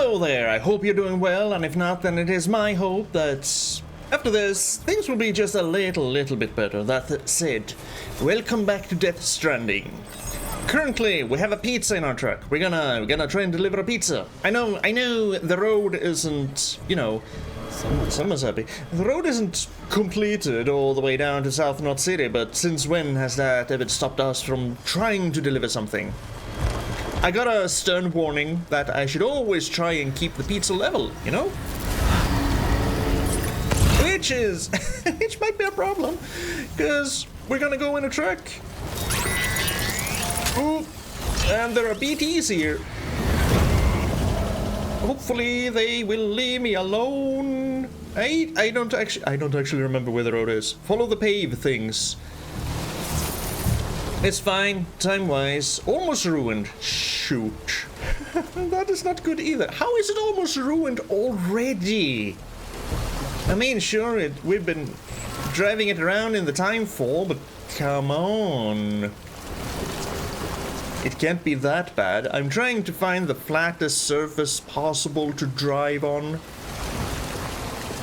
Hello there, I hope you're doing well, and if not, then it is my hope that after this, things will be just a little bit better. That said, welcome back to Death Stranding. Currently, we have a pizza in our truck. We're gonna try and deliver a pizza. I know the road isn't, you know, someone's happy. The road isn't completed all the way down to South Knot City, but since when has that ever stopped us from trying to deliver something? I got a stern warning that I should always try and keep the pizza level, you know? Which might be a problem, because we're gonna go in a truck. Ooh, and there are BTs here. Hopefully they will leave me alone. I don't actually remember where the road is. Follow the pave things. It's fine, time-wise. Almost ruined. Shoot. That is not good either. How is it almost ruined already? I mean, sure, we've been driving it around in the time fall, but come on. It can't be that bad. I'm trying to find the flattest surface possible to drive on.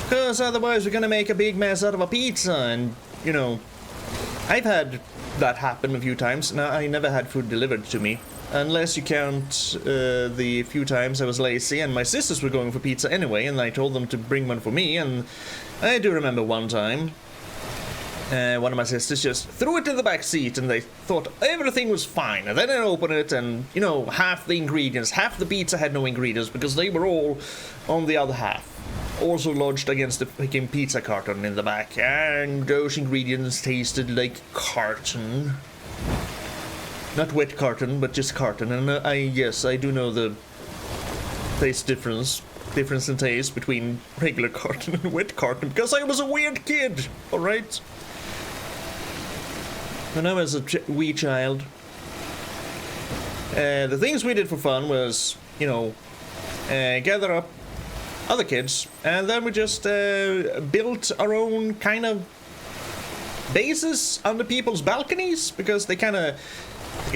Because otherwise we're gonna make a big mess out of a pizza, and, you know, I've had that happen a few times. Now, I never had food delivered to me. Unless you count the few times I was lazy and my sisters were going for pizza anyway, and I told them to bring one for me, and I do remember one time one of my sisters just threw it in the back seat and they thought everything was fine, and then I opened it and, you know, half the pizza had no ingredients because they were all on the other half. Also lodged against the freaking pizza carton in the back, and those ingredients tasted like carton. Not wet carton, but just carton. And yes, I do know the taste difference in taste between regular carton and wet carton, because I was a weird kid, alright? When I was a wee child, the things we did for fun was, you know, gather up other kids, and then we just built our own kind of bases under people's balconies, because they kind of,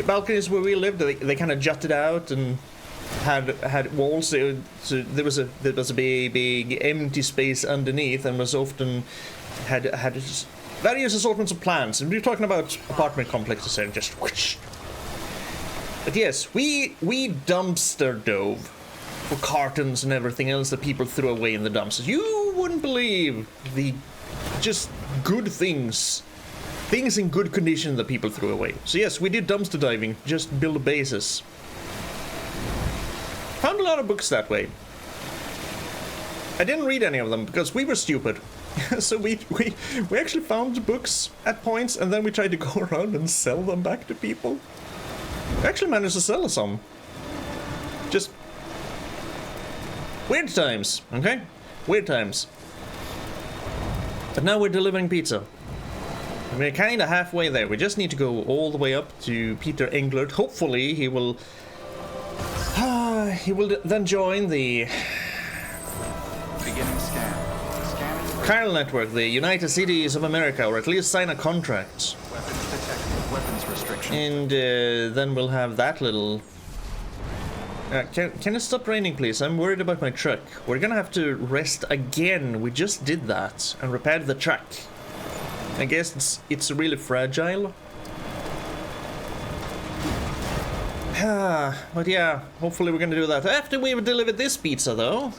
balconies where we lived, they kind of jutted out and had walls, so there was a big empty space underneath, and was often had various assortments of plants, and we're talking about apartment complexes here, just whoosh. But yes, we dumpster dove for cartons and everything else that people threw away in the dumpsters. You wouldn't believe the just good things in good condition that people threw away. So yes, we did dumpster diving, just build bases. Found a lot of books that way. I didn't read any of them because we were stupid. So we actually found books at points, and then we tried to go around and sell them back to people. We actually managed to sell some. Just weird times, okay? Weird times. But now we're delivering pizza. We're kind of halfway there. We just need to go all the way up to Peter Englert. Hopefully he will then join the beginning scan. Chiral network, the United Cities of America, or at least sign a contract. Weapons detected. Weapons restriction. And then we'll have that little... can it stop raining, please? I'm worried about my truck. We're gonna have to rest again. We just did that and repaired the truck. I guess it's really fragile. But yeah, hopefully we're gonna do that after we've delivered this pizza, though.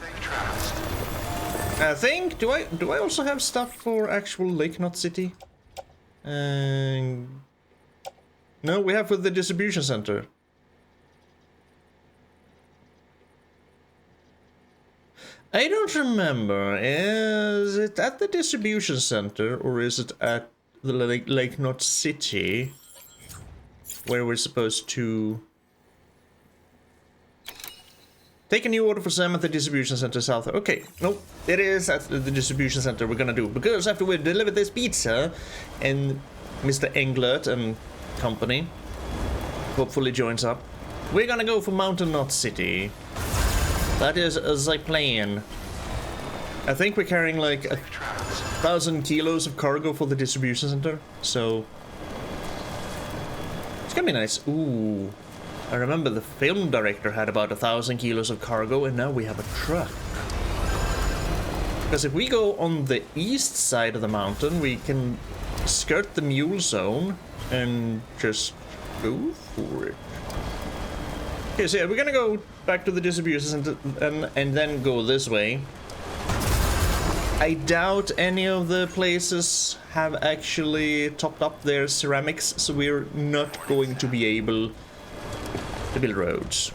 I think, do I also have stuff for actual Lake Knot City? No, we have for the distribution center. I don't remember. Is it at the distribution center, or is it at the Lake Knot City, where we're supposed to take a new order for Sam at the distribution center south? Okay, nope, it is at the distribution center we're gonna do, because after we deliver this pizza, and Mr. Englert and company hopefully joins up, we're gonna go for Mountain Knot City. That is the plan. I think we're carrying like 1,000 kilos of cargo for the distribution center, so it's gonna be nice. Ooh, I remember the film director had about 1,000 kilos of cargo, and now we have a truck. Because if we go on the east side of the mountain, we can skirt the mule zone and just go for it. Okay, so yeah, we're gonna go back to the distributors and then go this way. I doubt any of the places have actually topped up their ceramics, so we're not going to be able to build roads.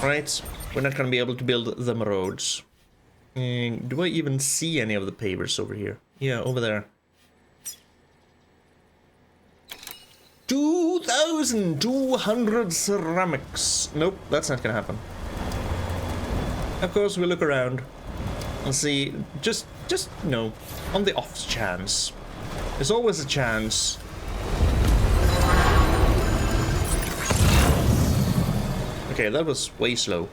Right? We're not going to be able to build them roads. Do I even see any of the pavers over here? Yeah, over there. 2,200 ceramics. Nope, that's not going to happen. Of course, we'll look around and see, just you know, on the off chance. There's always a chance. Okay, that was way slow.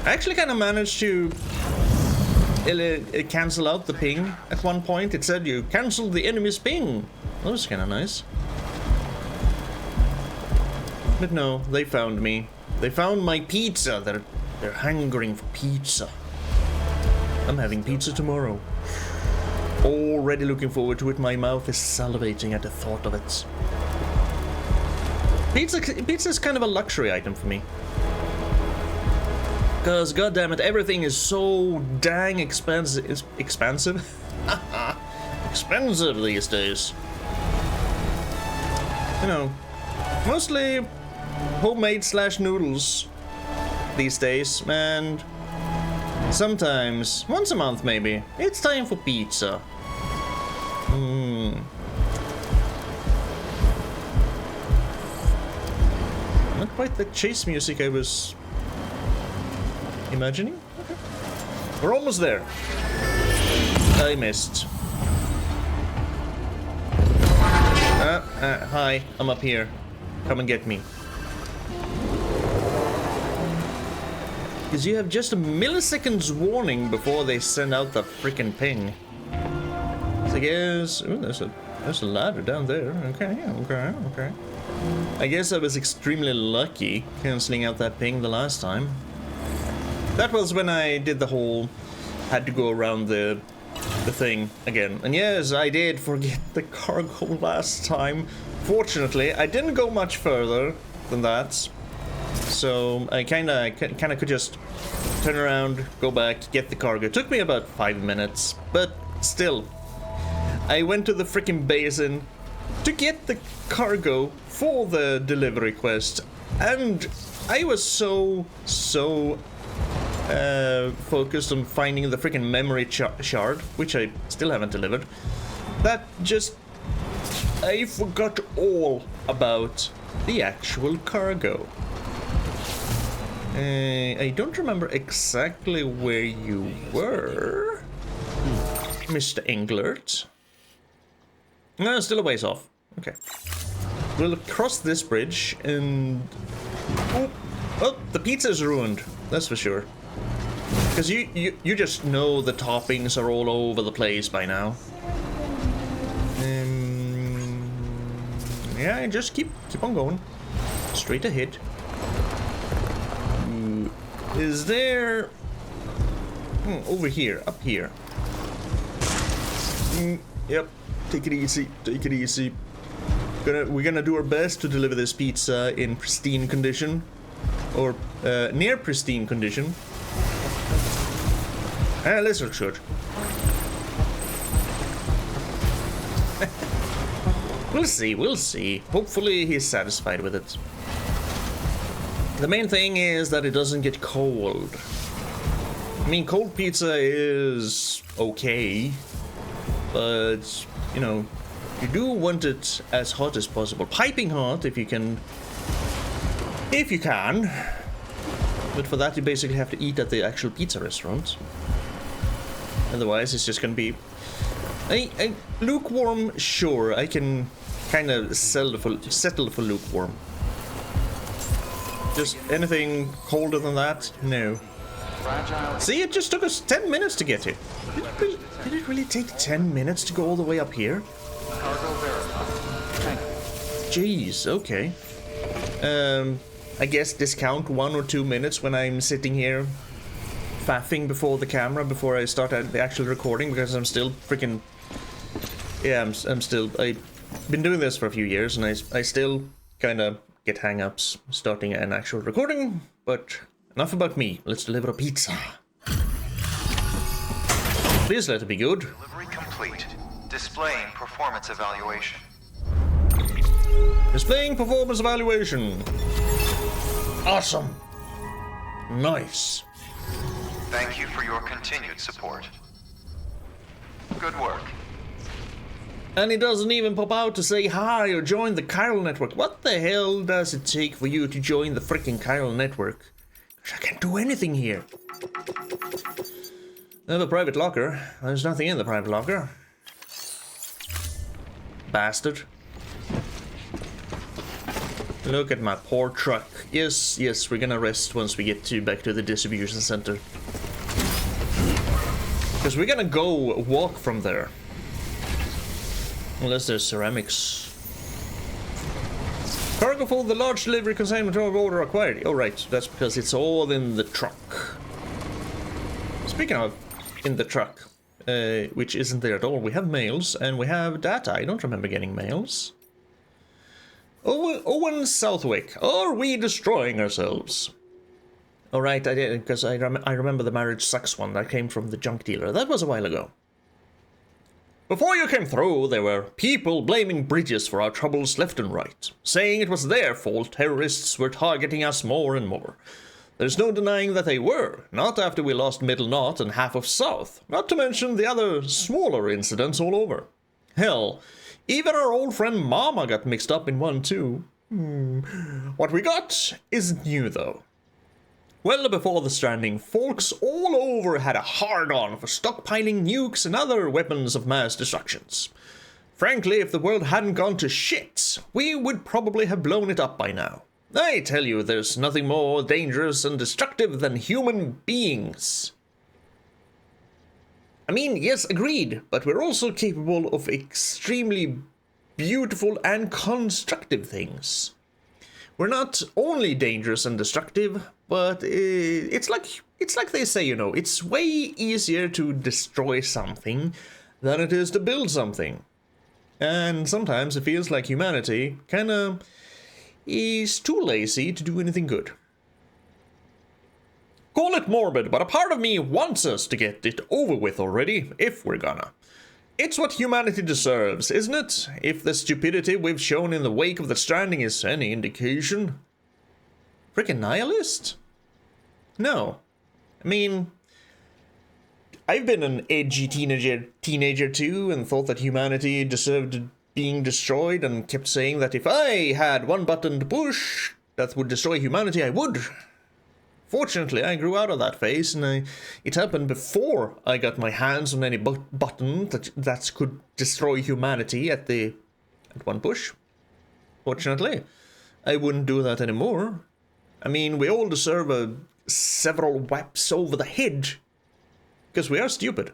I actually kind of managed to cancel out the ping at one point. It said you canceled the enemy's ping. That was kind of nice. But no, they found me. They found my pizza. They're hungering for pizza. I'm having pizza tomorrow. Already looking forward to it. My mouth is salivating at the thought of it. Pizza is kind of a luxury item for me. Because, goddammit, everything is so dang expensive. Expensive? Expensive these days. You know, mostly homemade / noodles these days, and sometimes, once a month maybe, it's time for pizza. Not quite the chase music I was imagining. Okay. We're almost there. I missed. Hi, I'm up here. Come and get me. Because you have just a millisecond's warning before they send out the freaking ping. So I guess... Ooh, there's a ladder down there. Okay. I guess I was extremely lucky cancelling out that ping the last time. That was when I did the whole... Had to go around the thing again. And yes, I did forget the cargo last time. Fortunately, I didn't go much further than that. So I kinda could just turn around, go back, get the cargo. It took me about 5 minutes, but still. I went to the freaking basin to get the cargo for the delivery quest, and I was so focused on finding the freaking memory shard, which I still haven't delivered, that just I forgot all about the actual cargo. I don't remember exactly where you were, Mr. Englert. No, still a ways off. Okay. We'll cross this bridge and... Oh, the pizza's ruined. That's for sure. Because you just know the toppings are all over the place by now. Yeah, just keep on going. Straight ahead. Is there... over here, up here. Yep, take it easy, take it easy. We're gonna do our best to deliver this pizza in pristine condition. Or near pristine condition. Let's look short. We'll see. Hopefully he's satisfied with it. The main thing is that it doesn't get cold. I mean, cold pizza is okay, but, you know, you do want it as hot as possible. Piping hot, if you can. If you can. But for that, you basically have to eat at the actual pizza restaurant. Otherwise, it's just gonna be... a lukewarm, sure, I can kind of settle for lukewarm. Just anything colder than that? No. See, it just took us 10 minutes to get here. Did it really take 10 minutes to go all the way up here? Jeez, okay. I guess discount 1 or 2 minutes when I'm sitting here faffing before the camera before I start the actual recording, because I'm still freaking... Yeah, I've been doing this for a few years, and I still kind of get hang-ups starting an actual recording, but enough about me. Let's deliver a pizza. Please let it be good. Delivery complete. Displaying performance evaluation. Displaying performance evaluation. Awesome. Nice. Thank you for your continued support. Good work. And it doesn't even pop out to say hi or join the chiral network. What the hell does it take for you to join the freaking chiral network? I can't do anything here. I have a private locker. There's nothing in the private locker. Bastard. Look at my poor truck. Yes, we're gonna rest once we get back to the distribution center. Because we're gonna go walk from there. Unless there's ceramics. Cargo for the large delivery consignment order acquired. Oh right, that's because it's all in the truck. Speaking of in the truck, which isn't there at all, we have mails and we have data. I don't remember getting mails. Owen Southwick, are we destroying ourselves? Oh right, I did, because I remember the marriage sucks one that came from the junk dealer. That was a while ago. Before you came through, there were people blaming Bridges for our troubles left and right, saying it was their fault terrorists were targeting us more and more. There's no denying that they were, not after we lost Middle Knot and half of South, not to mention the other smaller incidents all over. Hell, even our old friend Mama got mixed up in one too. What we got isn't new though. Well before the Stranding, folks all over had a hard-on for stockpiling nukes and other weapons of mass destructions. Frankly, if the world hadn't gone to shit, we would probably have blown it up by now. I tell you, there's nothing more dangerous and destructive than human beings. I mean, yes, agreed, but we're also capable of extremely beautiful and constructive things. We're not only dangerous and destructive, but it's like they say, you know, it's way easier to destroy something than it is to build something. And sometimes it feels like humanity kinda is too lazy to do anything good. Call it morbid, but a part of me wants us to get it over with already, if we're gonna. It's what humanity deserves, isn't it? If the stupidity we've shown in the wake of the Stranding is any indication. Frickin' nihilist? No. I mean, I've been an edgy teenager too, and thought that humanity deserved being destroyed, and kept saying that if I had one button to push that would destroy humanity, I would. Fortunately, I grew out of that phase, and it happened before I got my hands on any button that could destroy humanity at one push. Fortunately, I wouldn't do that anymore. I mean, we all deserve several whaps over the head, because we are stupid.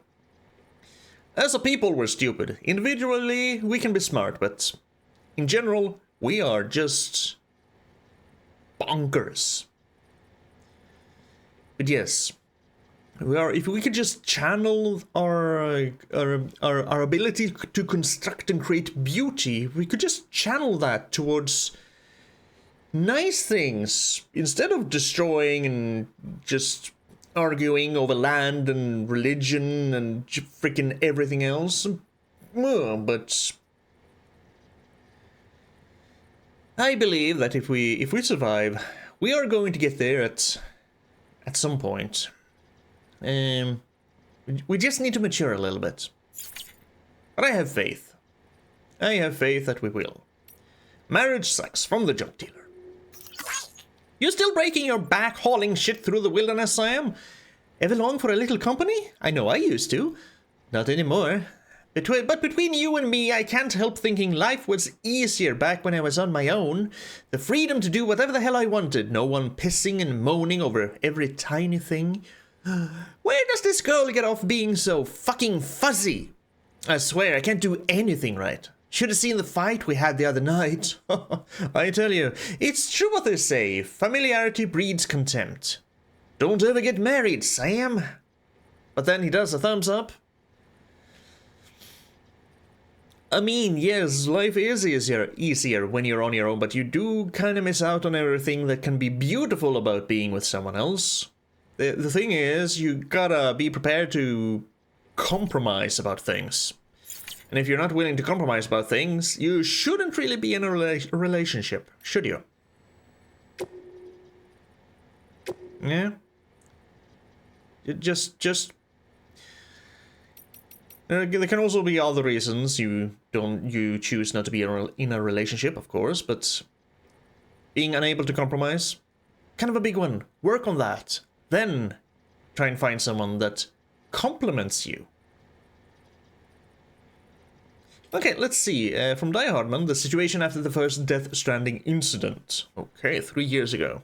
As a people, we're stupid. Individually, we can be smart, but in general, we are just bonkers. But yes, we are. If we could just channel our ability to construct and create beauty, we could just channel that towards nice things instead of destroying and just arguing over land and religion and freaking everything else. But I believe that if we survive, we are going to get there at some point. We just need to mature a little bit. But I have faith. I have faith that we will. Marriage sucks from the junk dealer. You still breaking your back hauling shit through the wilderness, Sam? Ever long for a little company? I know I used to. Not anymore. But between you and me, I can't help thinking life was easier back when I was on my own. The freedom to do whatever the hell I wanted. No one pissing and moaning over every tiny thing. Where does this girl get off being so fucking fuzzy? I swear, I can't do anything right. Should have seen the fight we had the other night. I tell you, it's true what they say. Familiarity breeds contempt. Don't ever get married, Sam. But then he does a thumbs up. I mean, yes, life is easier when you're on your own, but you do kind of miss out on everything that can be beautiful about being with someone else. The thing is, you gotta be prepared to compromise about things. And if you're not willing to compromise about things, you shouldn't really be in a relationship, should you? Yeah. There can also be other reasons you choose not to be in a relationship, of course, but being unable to compromise, kind of a big one. Work on that. Then try and find someone that complements you. Okay, let's see. From Die Hardman, the situation after the first Death Stranding incident. Okay, 3 years ago.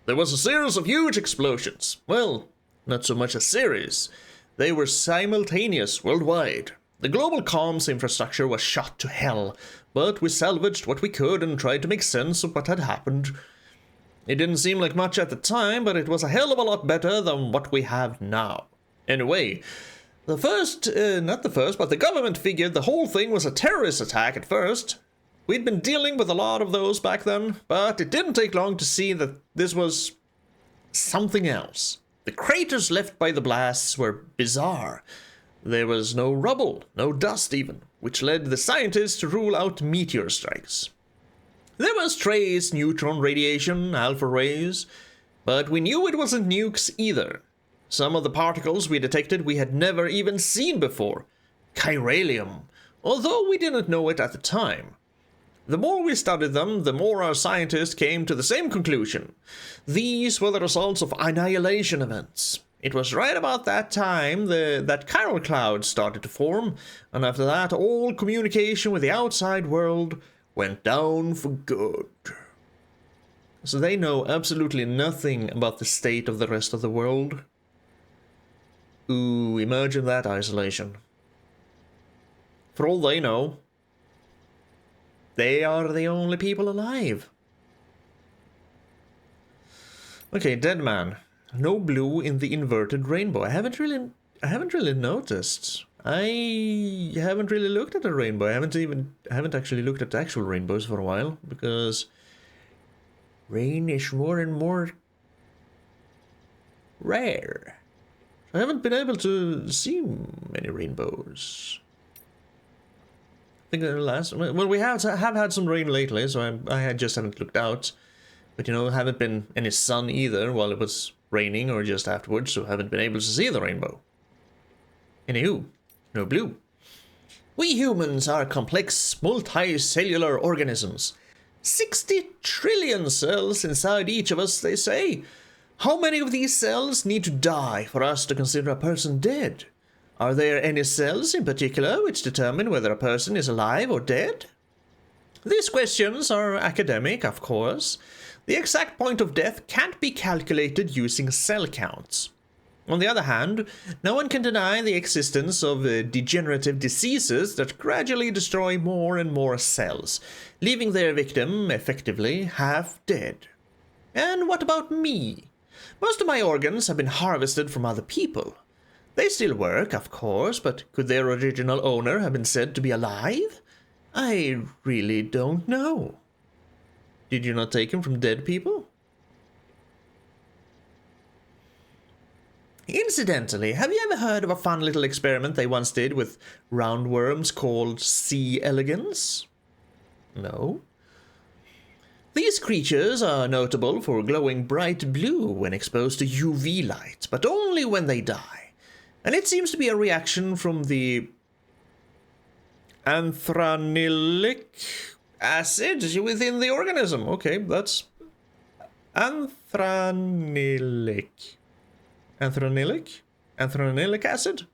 There was a series of huge explosions. Well, not so much a series. They were simultaneous worldwide. The global comms infrastructure was shot to hell, but we salvaged what we could and tried to make sense of what had happened. It didn't seem like much at the time, but it was a hell of a lot better than what we have now. Anyway, the government figured the whole thing was a terrorist attack at first. We'd been dealing with a lot of those back then, but it didn't take long to see that this was something else. The craters left by the blasts were bizarre. There was no rubble, no dust even, which led the scientists to rule out meteor strikes. There was trace neutron radiation, alpha rays, but we knew it wasn't nukes either. Some of the particles we detected we had never even seen before. Chiralium, although we didn't know it at the time. The more we studied them, the more our scientists came to the same conclusion. These were the results of annihilation events. It was right about that time that chiral clouds started to form, and after that all communication with the outside world went down for good. So they know absolutely nothing about the state of the rest of the world. Ooh, imagine that isolation. For all they know, they are the only people alive. Okay, dead man. No blue in the inverted rainbow. I haven't really noticed. I haven't really looked at a rainbow. I haven't actually looked at actual rainbows for a while, because rain is more and more rare. I haven't been able to see many rainbows. I think the last... Well, we have had some rain lately, so I just haven't looked out. But, you know, haven't been any sun either while it was raining or just afterwards, so haven't been able to see the rainbow. Anywho, no blue. We humans are complex, multicellular organisms. 60 trillion cells inside each of us, they say. How many of these cells need to die for us to consider a person dead? Are there any cells in particular which determine whether a person is alive or dead? These questions are academic, of course. The exact point of death can't be calculated using cell counts. On the other hand, no one can deny the existence of degenerative diseases that gradually destroy more and more cells, leaving their victim, effectively, half dead. And what about me? Most of my organs have been harvested from other people. They still work, of course, but could their original owner have been said to be alive? I really don't know. Did you not take him from dead people? Incidentally, have you ever heard of a fun little experiment they once did with roundworms called C. elegans? No? These creatures are notable for glowing bright blue when exposed to UV light, but only when they die. And it seems to be a reaction from the anthranylic acid within the organism. Okay, that's anthranylic. Anthranylic acid?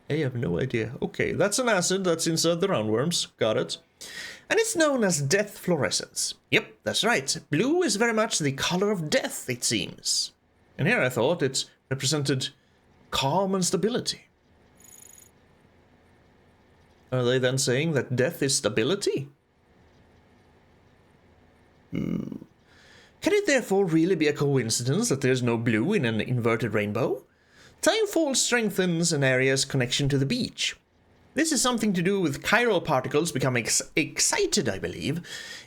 I have no idea. Okay, that's an acid that's inside the roundworms. Got it. And it's known as death fluorescence. Yep, that's right. Blue is very much the color of death, it seems. And here I thought it represented calm and stability. Are they then saying that death is stability? Can it therefore really be a coincidence that there's no blue in an inverted rainbow? Timefall strengthens an area's connection to the beach. This is something to do with chiral particles becoming excited, I believe.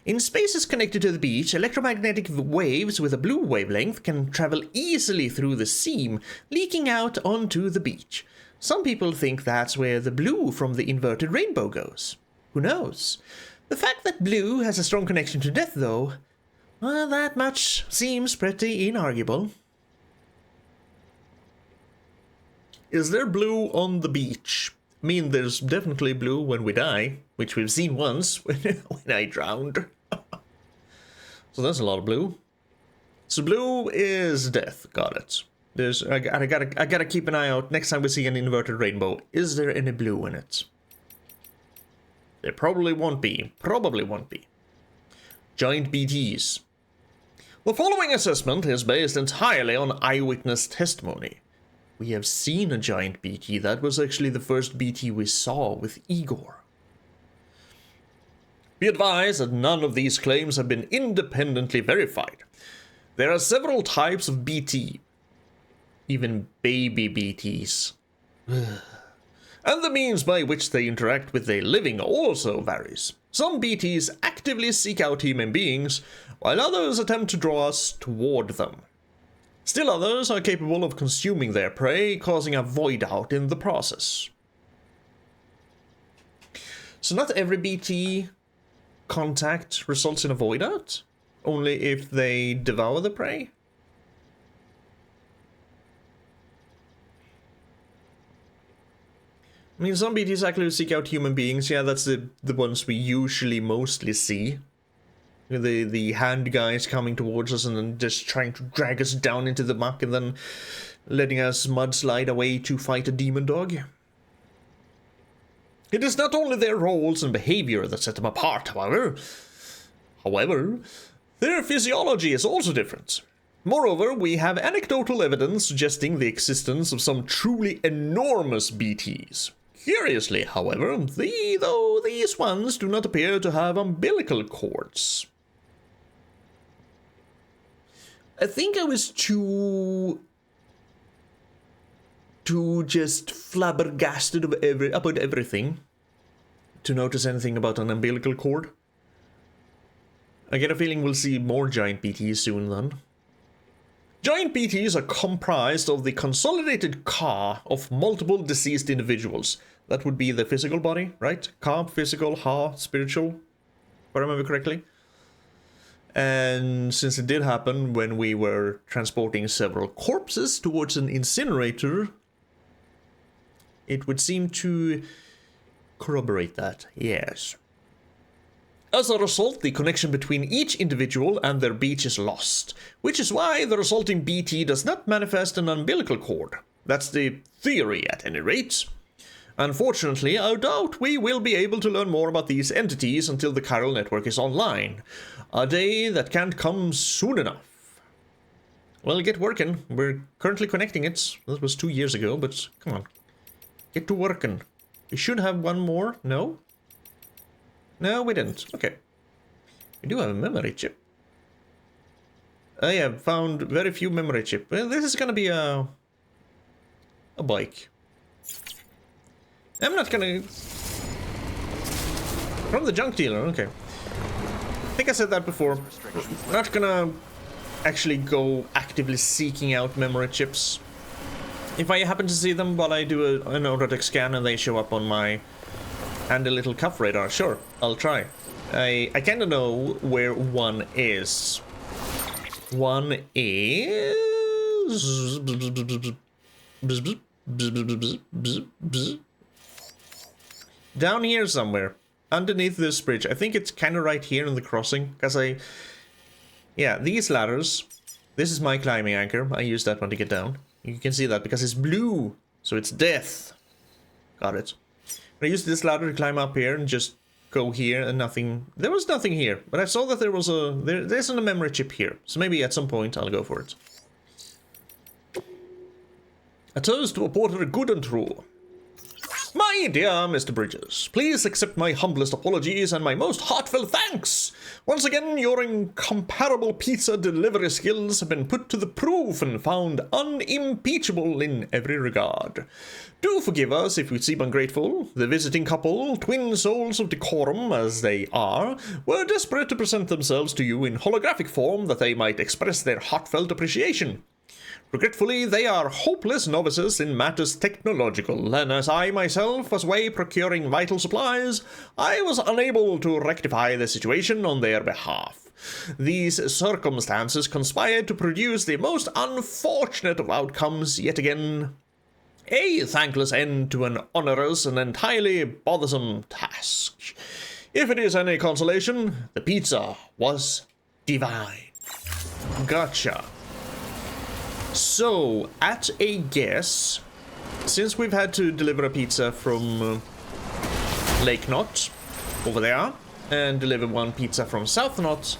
In spaces connected to the beach, electromagnetic waves with a blue wavelength can travel easily through the seam, leaking out onto the beach. Some people think that's where the blue from the inverted rainbow goes. Who knows? The fact that blue has a strong connection to death, though, well, that much seems pretty inarguable. Is there blue on the beach? I mean, there's definitely blue when we die, which we've seen once when I drowned. So that's a lot of blue. So blue is death. Got it. I gotta keep an eye out next time we see an inverted rainbow. Is there any blue in it? There probably won't be. Probably won't be. Giant BTs. The following assessment is based entirely on eyewitness testimony. We have seen a giant BT. That was actually the first BT we saw with Igor. Be advised that none of these claims have been independently verified. There are several types of BT, even baby BTs. And the means by which they interact with the living also varies. Some BTs actively seek out human beings, while others attempt to draw us toward them. Still others are capable of consuming their prey, causing a void out in the process. So not every BT contact results in a void out? Only if they devour the prey? I mean, some BTs actually seek out human beings. Yeah, that's the ones we usually mostly see. The hand guys coming towards us and then just trying to drag us down into the muck and then letting us mudslide away to fight a demon dog. It is not only their roles and behavior that set them apart, however. Their physiology is also different. Moreover, we have anecdotal evidence suggesting the existence of some truly enormous BTs. Curiously, however, though these ones do not appear to have umbilical cords. I think I was too just flabbergasted about everything to notice anything about an umbilical cord. I get a feeling we'll see more giant BTs soon then. Giant BTs are comprised of the consolidated Ka of multiple deceased individuals. That would be the physical body, right? Ka, physical, Ha, spiritual, if I remember correctly. And since it did happen when we were transporting several corpses towards an incinerator, it would seem to corroborate that, yes. As a result, the connection between each individual and their beach is lost, which is why the resulting BT does not manifest an umbilical cord. That's the theory, at any rate. Unfortunately, I doubt we will be able to learn more about these entities until the chiral network is online. A day that can't come soon enough. Well, get working. We're currently connecting it. That was 2 years ago, but come on. Get to working. We should have one more. No? No, we didn't. Okay. We do have a memory chip. I have found very few memory chip. Well, this is gonna be a bike. I'm not gonna... From the junk dealer, okay. I think I said that before. I'm not gonna actually go actively seeking out memory chips. If I happen to see them while I do an autodeck scan and they show up on my handy little cuff radar, sure, I'll try. I kinda know where one is. One is... down here somewhere. Underneath this bridge. I think it's kind of right here in the crossing. Because yeah, these ladders. This is my climbing anchor. I use that one to get down. You can see that because it's blue. So it's death. Got it. I used this ladder to climb up here and just go here and nothing. There was nothing here. But I saw that there was there isn't a memory chip here. So maybe at some point I'll go for it. A toast to a porter good and true. My My dear Mr. Bridges, please accept my humblest apologies and my most heartfelt thanks. Once again, your incomparable pizza delivery skills have been put to the proof and found unimpeachable in every regard. Do forgive us if we seem ungrateful. The visiting couple, twin souls of decorum as they are, were desperate to present themselves to you in holographic form that they might express their heartfelt appreciation. Regretfully, they are hopeless novices in matters technological, and as I myself was away procuring vital supplies, I was unable to rectify the situation on their behalf. These circumstances conspired to produce the most unfortunate of outcomes yet again. A thankless end to an onerous and entirely bothersome task. If it is any consolation, the pizza was divine. Gotcha. So, at a guess, since we've had to deliver a pizza from Lake Knot over there, and deliver one pizza from South Knot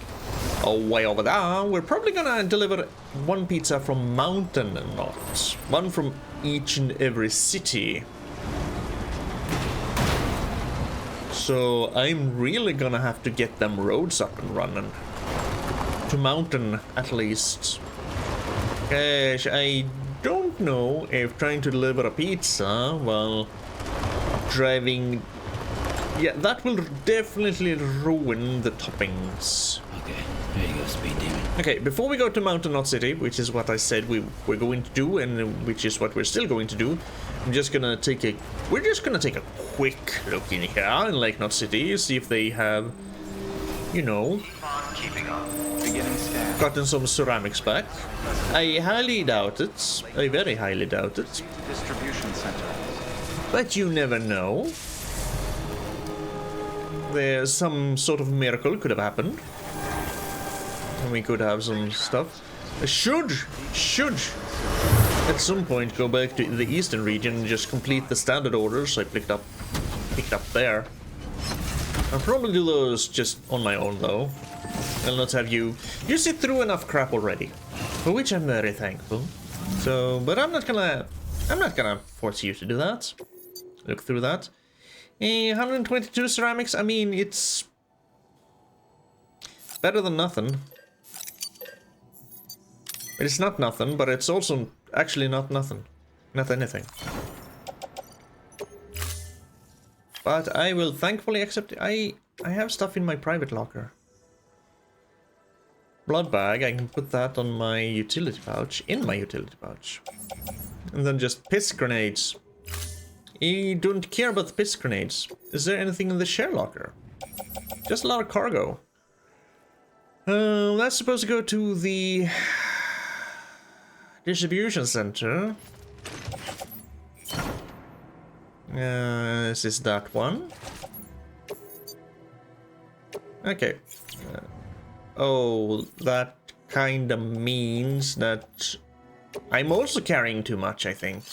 way over there, we're probably gonna deliver one pizza from Mountain Knot. One from each and every city. So, I'm really gonna have to get them roads up and running. To Mountain, at least. Gosh, I don't know if trying to deliver a pizza while driving... Yeah, that will definitely ruin the toppings. Okay, there you go, Speed Demon. Okay, before we go to Mountain Knot City, which is what I said we're going to do, and which is what we're still going to do, we're just gonna take a quick look in here in Lake Knot City, see if they have, you know, Keeping up. Beginning scan. gotten some ceramics back. I highly doubt it. I very highly doubt it. Distribution center. But you never know. There's some sort of miracle could have happened. And we could have some stuff. I should at some point go back to the eastern region and just complete the standard orders I picked up there. I'll probably do those just on my own though. I'll not have you sit through enough crap already, for which I'm very thankful. So, but I'm not gonna force you to do that. Look through that. 122 ceramics. I mean, it's better than nothing. It's not nothing, but it's also actually not nothing, not anything. But I will thankfully accept it. I have stuff in my private locker. Blood bag, I can put that on my utility pouch, in my utility pouch. And then just piss grenades. I don't care about the piss grenades. Is there anything in the share locker? Just a lot of cargo. That's supposed to go to the distribution center. This is that one. Okay. Oh, that kinda means that I'm also carrying too much, I think.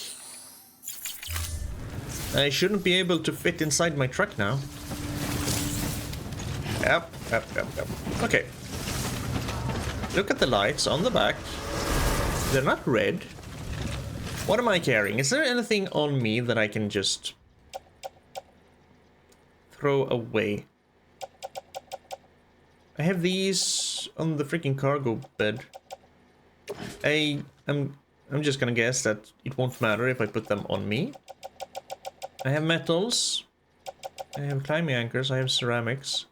I shouldn't be able to fit inside my truck now. Yep. Okay. Look at the lights on the back. They're not red. What am I carrying? Is there anything on me that I can just throw away? I have these on the freaking cargo bed. I'm just gonna guess that it won't matter if I put them on me. I have metals. I have climbing anchors. I have ceramics.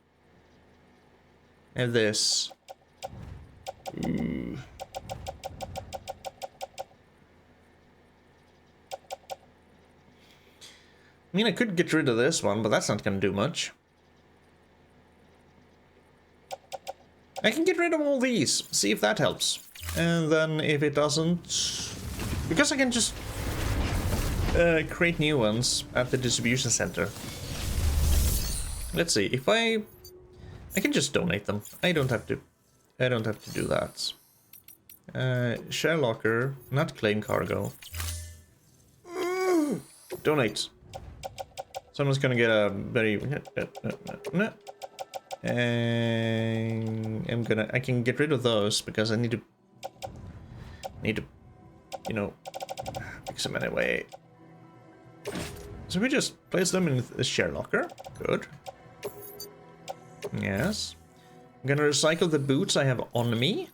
I have this. Ooh. I mean, I could get rid of this one, but that's not gonna do much. I can get rid of all these, see if that helps. And then if it doesn't... Because I can just create new ones at the distribution center. Let's see, if I can just donate them. I don't have to do that. Share locker, not claim cargo. Donate. Someone's gonna get a very... And I can get rid of those because I need to, you know, fix them anyway. So we just place them in the share locker. Good. Yes. I'm gonna recycle the boots I have on me.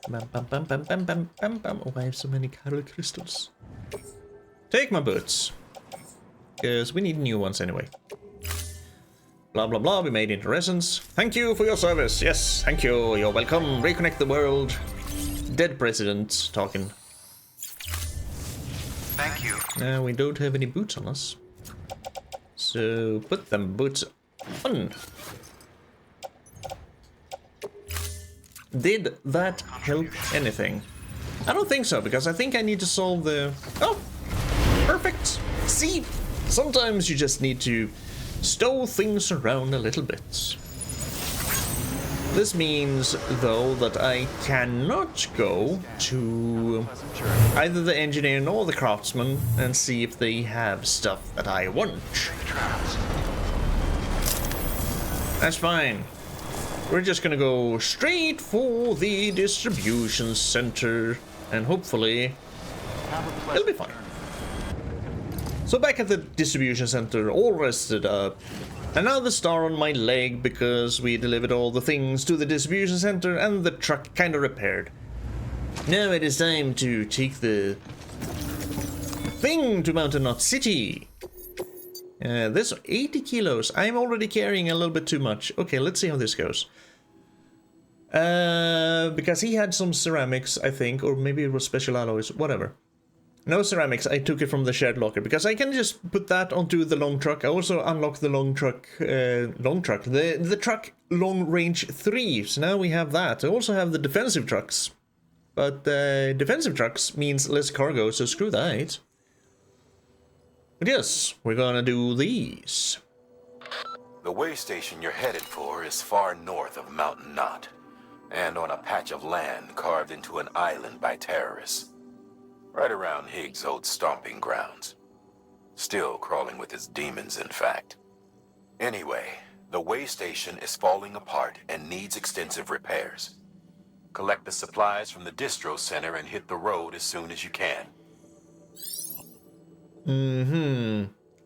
Bam, bam, bam, bam, bam, bam, bam, bam. Oh, I have so many Chiral crystals. Take my boots. Because we need new ones anyway. Blah, blah, blah. We made into resins. Thank you for your service. Yes, thank you. You're welcome. Reconnect the world. Dead president talking. Thank you. Now we don't have any boots on us. So put them boots on. Did that help anything? I don't think so, because I think I need to solve the... Oh! Perfect! See? Sometimes you just need to stow things around a little bit. This means, though, that I cannot go to either the engineer or the craftsman and see if they have stuff that I want. That's fine. We're just gonna go straight for the distribution center, and hopefully it'll be fine. So back at the distribution center, all rested up. Another star on my leg because we delivered all the things to the distribution center and the truck kinda repaired. Now it is time to take the thing to Mountain Knot City. This 80 kilos. I'm already carrying a little bit too much. Okay, let's see how this goes. Because he had some ceramics, I think, or maybe it was special alloys, whatever. No ceramics, I took it from the shared locker, because I can just put that onto the long truck. I also unlocked the the truck long range 3, so now we have that. I also have the defensive trucks, but defensive trucks means less cargo, so screw that. But yes, we're gonna do these. The way station you're headed for is far north of Mountain Knot, and on a patch of land carved into an island by terrorists. Right around Higgs' old stomping grounds. Still crawling with his demons, in fact. Anyway, the way station is falling apart and needs extensive repairs. Collect the supplies from the distro center and hit the road as soon as you can.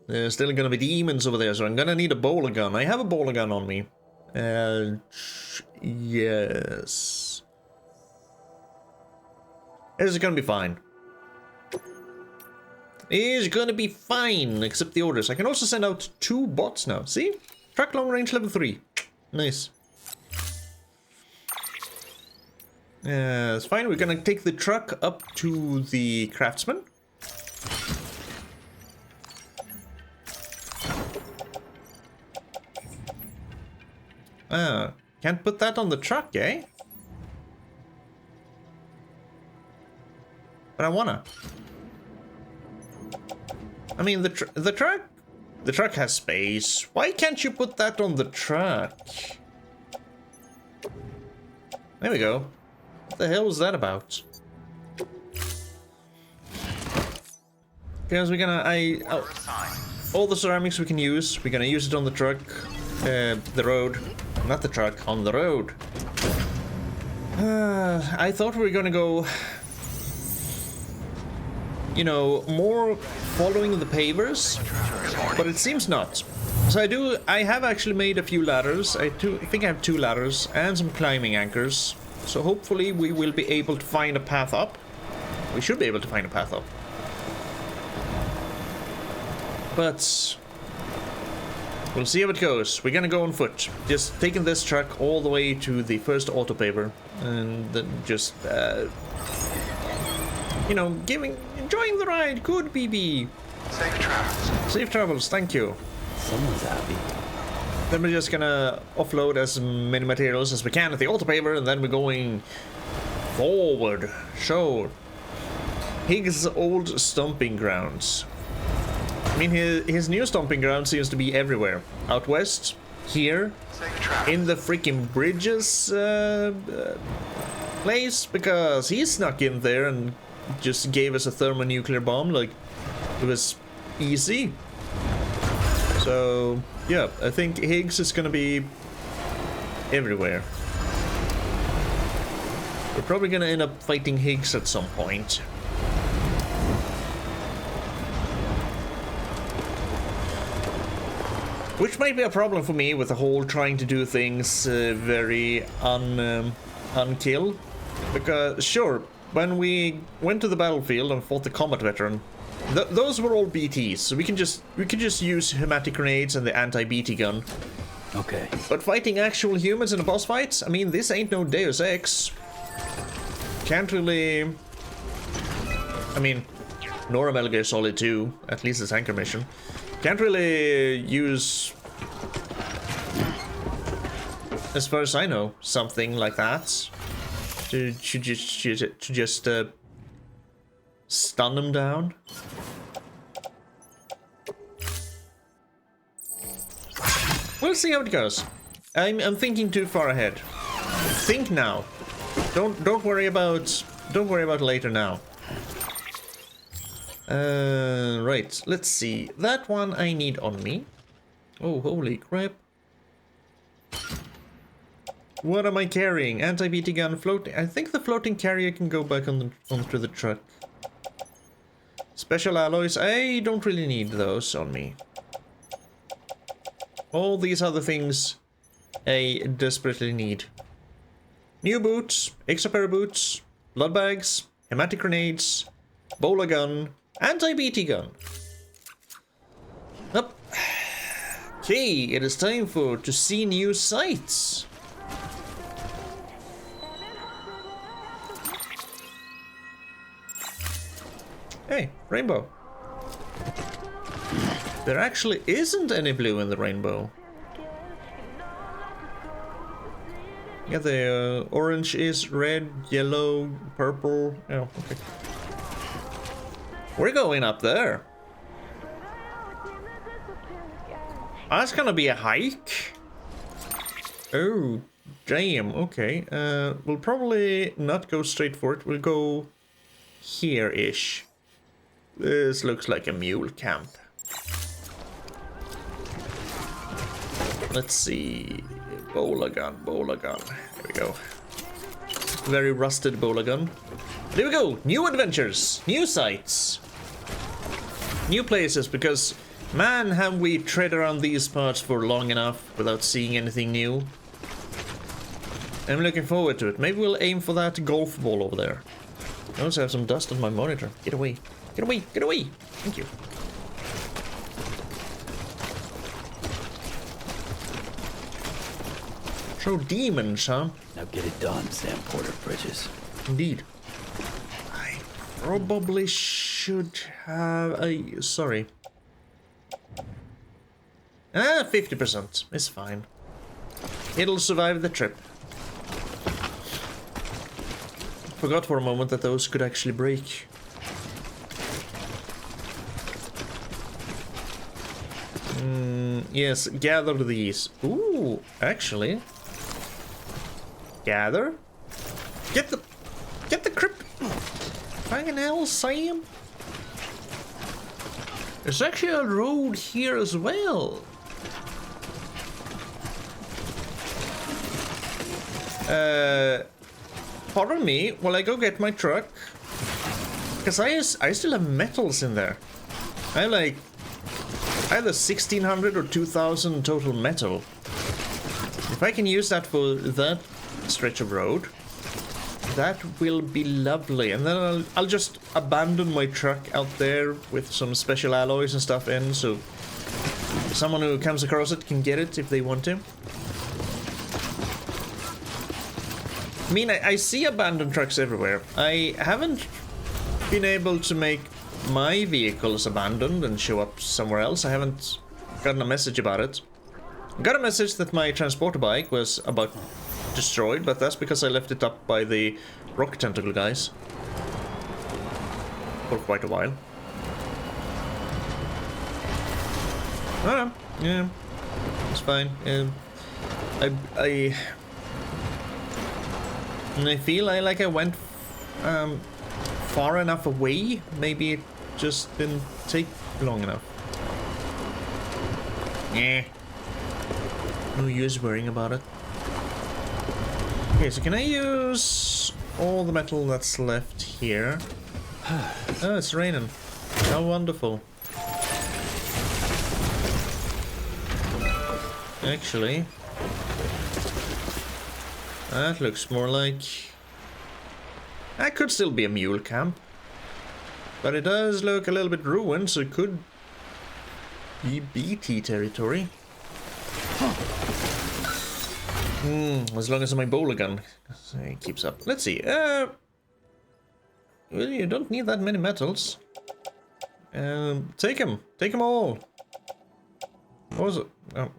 There's still gonna be demons over there, so I'm gonna need a bowler gun. I have a bowler gun on me. Yes. It's gonna be fine. Is gonna be fine, except the orders. I can also send out 2 bots now. See? Truck long range level 3. Nice. It's fine. We're gonna take the truck up to the craftsman. Can't put that on the truck, eh? But I wanna. I mean, the truck has space. Why can't you put that on the truck? There we go. What the hell was that about? Because we're gonna, all the ceramics we can use, we're gonna use it on the truck, the road, not the truck, on the road. I thought we were gonna go, you know, more following the pavers, but it seems not. So I have actually made a few ladders. I think I have 2 ladders and some climbing anchors. So hopefully we will be able to find a path up. We should be able to find a path up. But we'll see how it goes. We're gonna go on foot. Just taking this truck all the way to the first auto paver, and then just you know, enjoying the ride. Good, BB. Safe travels. Safe travels, thank you. Someone's happy. Then we're just gonna offload as many materials as we can at the auto paver, and then we're going forward. So, Higgs' old stomping grounds. I mean, his new stomping ground seems to be everywhere. Out west, here, Safe travels. in the freaking bridges place, because he snuck in there and just gave us a thermonuclear bomb, like, it was easy. So, yeah, I think Higgs is gonna be everywhere. We're probably gonna end up fighting Higgs at some point. Which might be a problem for me with the whole trying to do things very unkill. Because, sure, when we went to the battlefield and fought the combat veteran, those were all BTs, so we can just use hematic grenades and the anti-BT gun. Okay. But fighting actual humans in a boss fight, I mean, this ain't no Deus Ex. Can't really... I mean, nor a Metal Gear Solid 2, at least the tanker mission. Can't really use, as far as I know, something like that to just stun them down. We'll see how it goes. I'm thinking too far ahead. Think now. Don't worry about later now. Right, let's see. That one I need on me. Oh, holy crap. What am I carrying? Anti-BT gun, floating. I think the floating carrier can go back onto the truck. Special alloys, I don't really need those on me. All these other things I desperately need. New boots, extra pair of boots, blood bags, hematic grenades, bowler gun, anti-BT gun. Up. Okay, it is time to see new sights. Hey, rainbow. There actually isn't any blue in the rainbow. Yeah, the orange is red, yellow, purple. Oh, okay. We're going up there. That's gonna be a hike. Oh, damn. Okay. We'll probably not go straight for it. We'll go here-ish. This looks like a mule camp. Let's see. Bowler gun, bowler gun. There we go. Very rusted bowler gun. There we go. New adventures, new sights, new places. Because, man, have we tread around these parts for long enough without seeing anything new. I'm looking forward to it. Maybe we'll aim for that golf ball over there. I also have some dust on my monitor. Get away. Get away. Get away. Thank you. So demons, huh? Now get it done, Sam Porter Bridges. Indeed. I probably should have a... Sorry. 50%. It's fine. It'll survive the trip. Forgot for a moment that those could actually break. Yes, gather these. Ooh, actually... Gather? Get the crypt. Fucking hell, Sam. There's actually a road here as well. Pardon me while I go get my truck. Because I still have metals in there. I have like either 1,600 or 2,000 total metal. If I can use that for that stretch of road, that will be lovely. And then I'll just abandon my truck out there with some special alloys and stuff in, so someone who comes across it can get it if they want to. I mean, I see abandoned trucks everywhere. I haven't been able to make my vehicles abandoned and show up somewhere else. I haven't gotten a message about it. I got a message that my transporter bike was about destroyed, but that's because I left it up by the rock tentacle guys for quite a while. Yeah, it's fine. I feel like I went far enough away. Maybe it just didn't take long enough. Yeah. No use worrying about it. Okay, so can I use all the metal that's left here? Oh, it's raining. How wonderful. Actually, that looks more like... That could still be a mule camp. But it does look a little bit ruined, so it could be BT territory. As long as my bowler gun keeps up. Let's see. Well, you don't need that many metals. Take them. Take them all. What was it? Oh.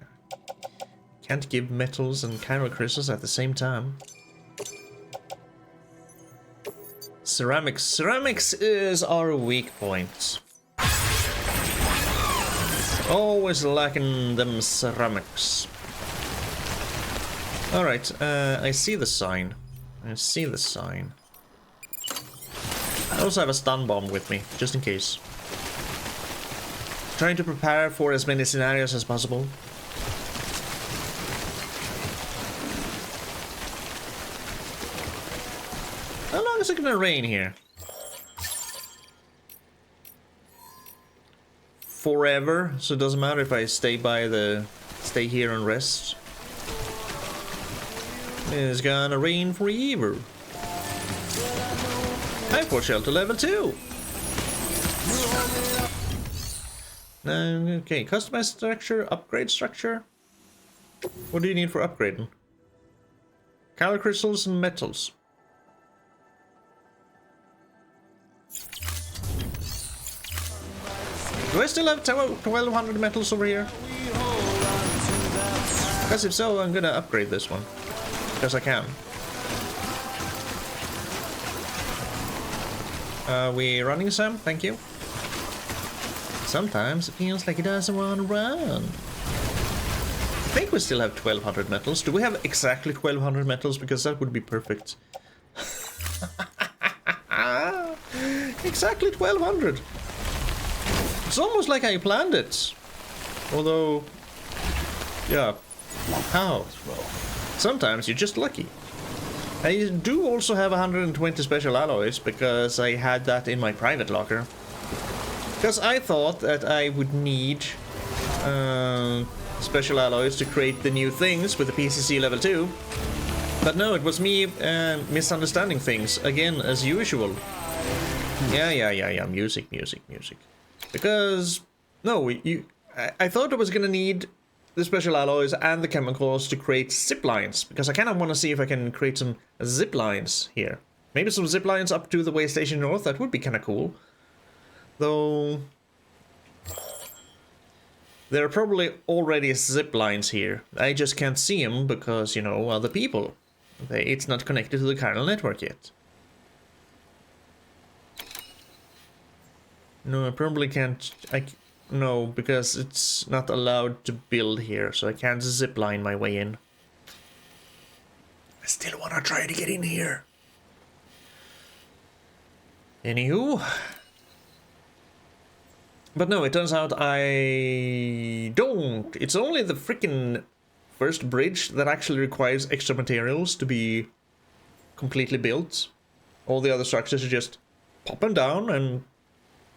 Can't give metals and chiral crystals at the same time. Ceramics. Ceramics is our weak point. Always lacking them ceramics. Alright, I see the sign. I see the sign. I also have a stun bomb with me, just in case. Trying to prepare for as many scenarios as possible. How long is it gonna rain here? Forever, so it doesn't matter if I stay here and rest. It's gonna rain forever. Time for shelter level 2. Okay, customize structure, upgrade structure. What do you need for upgrading? Chiral crystals and metals. Do I still have 1200 metals over here? Because if so, I'm gonna upgrade this one. Because I can. We running, Sam? Thank you. Sometimes it feels like it doesn't want to run. I think we still have 1200 metals. Do we have exactly 1200 metals? Because that would be perfect. Exactly 1200. It's almost like I planned it. Although, yeah. How? Sometimes you're just lucky. I do also have 120 special alloys because I had that in my private locker. Because I thought that I would need special alloys to create the new things with the PCC level 2. But no, it was me misunderstanding things, again, as usual. Yeah, music. Because, no, I thought I was gonna need the special alloys and the chemicals to create zip lines, because I kind of want to see if I can create some zip lines here. Maybe some zip lines up to the way station north, that would be kind of cool. Though, there are probably already zip lines here. I just can't see them because, you know, other people. It's not connected to the chiral network yet. No, I probably can't. No, because it's not allowed to build here, so I can't zipline my way in. I still want to try to get in here. Anywho. But no, it turns out I don't. It's only the freaking first bridge that actually requires extra materials to be completely built. All the other structures are just pop them down, and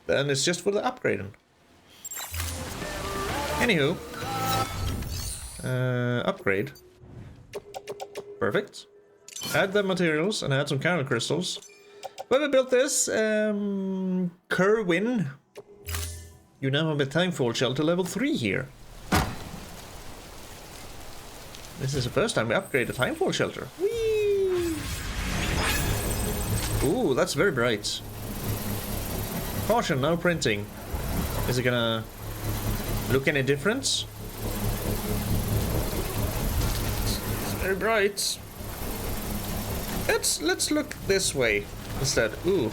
then it's just for the upgrading. Anywho, upgrade. Perfect. Add the materials and add some chiral crystals. When we built this, Kerwin, you now have a timefall shelter level 3 here. This is the first time we upgrade a timefall shelter. Whee! Ooh, that's very bright. Caution, no printing. Is it gonna look any difference? It's very bright. Let's look this way instead. Ooh,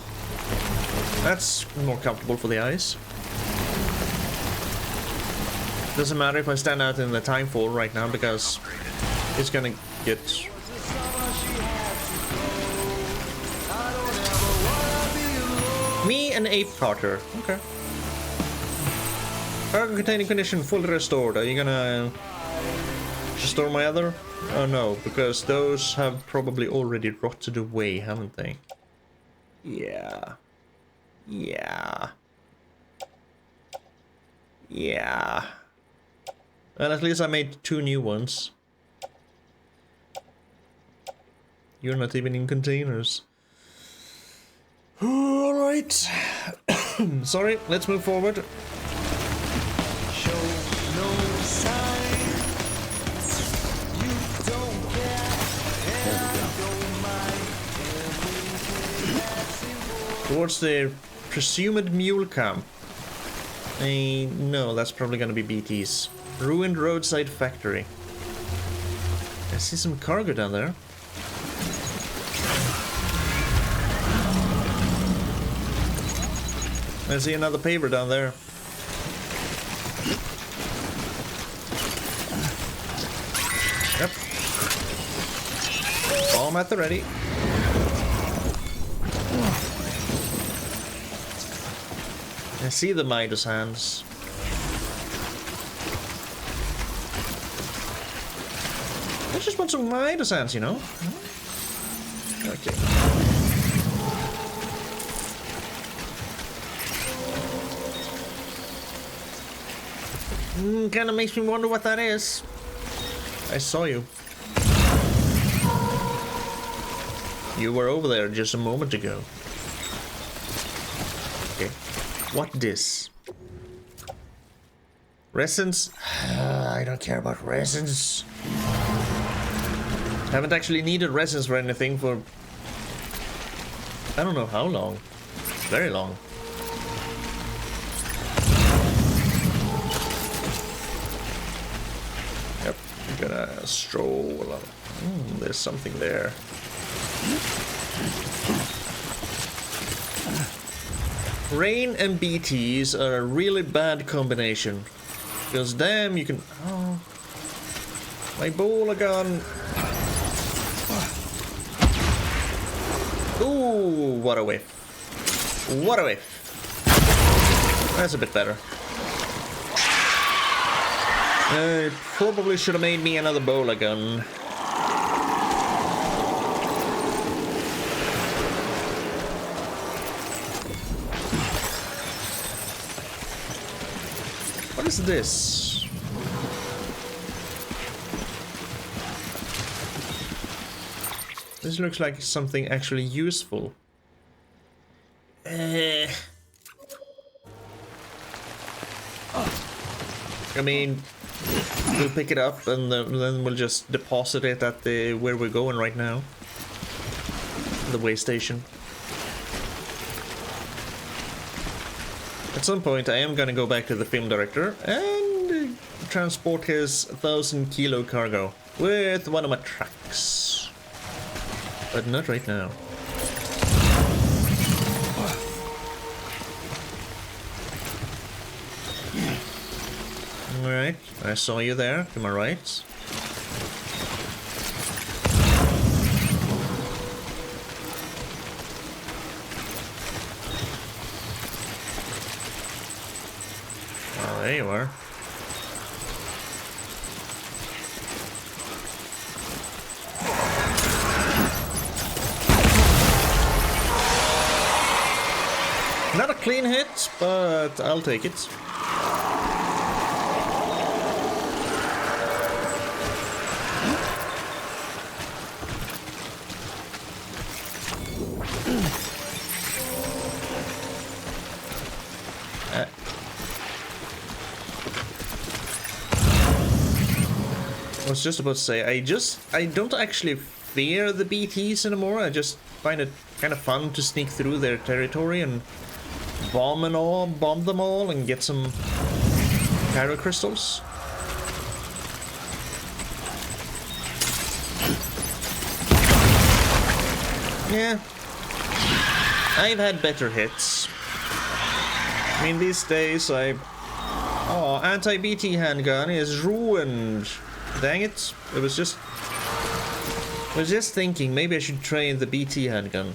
that's more comfortable for the eyes. Doesn't matter if I stand out in the timefall right now because it's gonna get. Me and Ape Carter. Okay. Cargo containing condition fully restored. Are you gonna restore my other? Oh no, because those have probably already rotted away, haven't they? Yeah. Well, at least I made 2 new ones. You're not even in containers. Alright. Sorry, let's move forward. Show no sign. You don't care, and I don't mind. Towards the presumed mule camp. No, that's probably gonna be BT's. Ruined roadside factory. I see some cargo down there. I see another paver down there. Yep. Bomb at the ready. I see the Midas hands. I just want some Midas hands, you know? Okay. Kinda makes me wonder what that is. I saw you. You were over there just a moment ago. Okay. What this? Resins? I don't care about resins. Haven't actually needed resins for anything for... I don't know how long. Very long. Yep, I'm gonna stroll. There's something there. Rain and BTs are a really bad combination. Because damn, you can... Oh, my bowler gun. Ooh, what a whiff. What a whiff. That's a bit better. It probably should have made me another bowler gun. What is this? This looks like something actually useful. I mean, we'll pick it up and then we'll just deposit it at the where we're going right now. The way station. At some point I am gonna go back to the film director and transport his 1,000-kilo cargo with one of my trucks. But not right now. Alright, I saw you there, to my right. Oh, there you are. Not a clean hit, but I'll take it. I was just about to say, I don't actually fear the BTs anymore. I just find it kind of fun to sneak through their territory and bomb them all and get some pyro crystals. Yeah, I've had better hits. I mean, these days oh, anti-BT handgun is ruined. Dang it! I was just thinking maybe I should try the BT handgun.